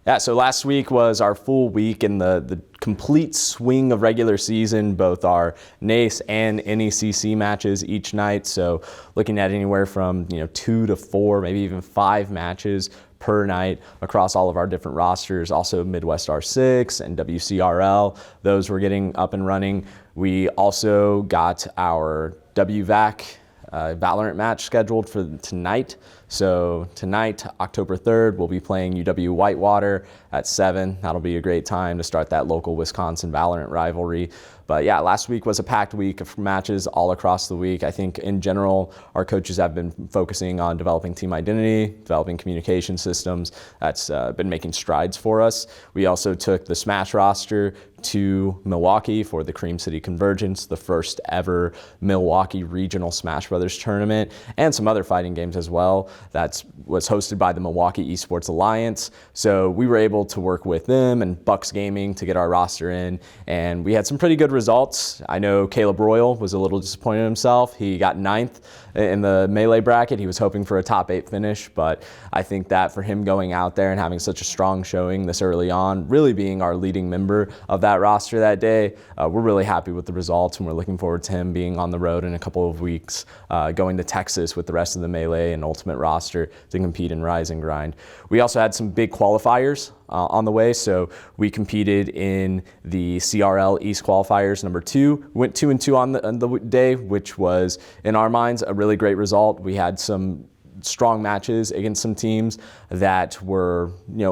Yeah, so last week was our full week in the complete swing of regular season, both our NACE and NECC matches each night. So looking at anywhere from 2 to 4, maybe even 5 matches per night across all of our different rosters. Also Midwest R6 and WCRL, those were getting up and running. We also got our WVAC Valorant match scheduled for tonight. So tonight, October 3rd, we'll be playing UW Whitewater at 7. That'll be a great time to start that local Wisconsin Valorant rivalry. But yeah, last week was a packed week of matches all across the week. I think in general, our coaches have been focusing on developing team identity, developing communication systems. That's been making strides for us. We also took the Smash roster to Milwaukee for the Cream City Convergence, the first ever Milwaukee Regional Smash Brothers tournament, and some other fighting games as well. That was hosted by the Milwaukee Esports Alliance. So we were able to work with them and Bucks Gaming to get our roster in, and we had some pretty good results. I know Caleb Royal was a little disappointed in himself. He got 9th in the Melee bracket. He was hoping for a top 8 finish, but I think that for him going out there and having such a strong showing this early on, really being our leading member of that roster that day, we're really happy with the results, and we're looking forward to him being on the road in a couple of weeks, going to Texas with the rest of the Melee and Ultimate roster to compete in Rise and Grind. We also had some big qualifiers on the way. So we competed in the CRL East qualifiers number 2. We went 2-2 on the day, which was in our minds a really great result. We had some strong matches against some teams that were,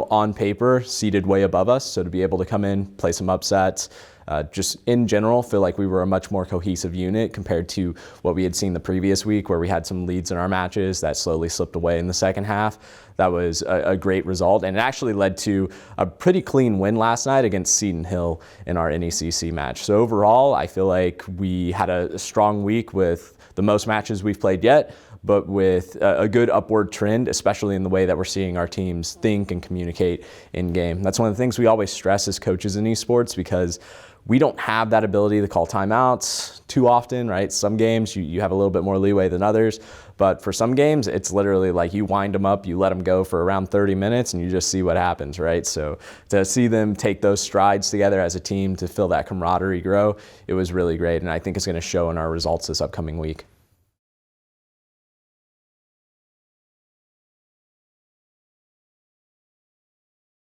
on paper seated way above us. So to be able to come in, play some upsets, just in general, feel like we were a much more cohesive unit compared to what we had seen the previous week, where we had some leads in our matches that slowly slipped away in the second half. That was a great result, and it actually led to a pretty clean win last night against Seton Hill in our NECC match. So overall, I feel like we had a strong week with the most matches we've played yet, but with a good upward trend, especially in the way that we're seeing our teams think and communicate in game. That's one of the things we always stress as coaches in esports, because we don't have that ability to call timeouts too often, right? Some games you have a little bit more leeway than others, but for some games, it's literally like you wind them up, you let them go for around 30 minutes, and you just see what happens, right? So to see them take those strides together as a team to feel that camaraderie grow, it was really great, and I think it's going to show in our results this upcoming week.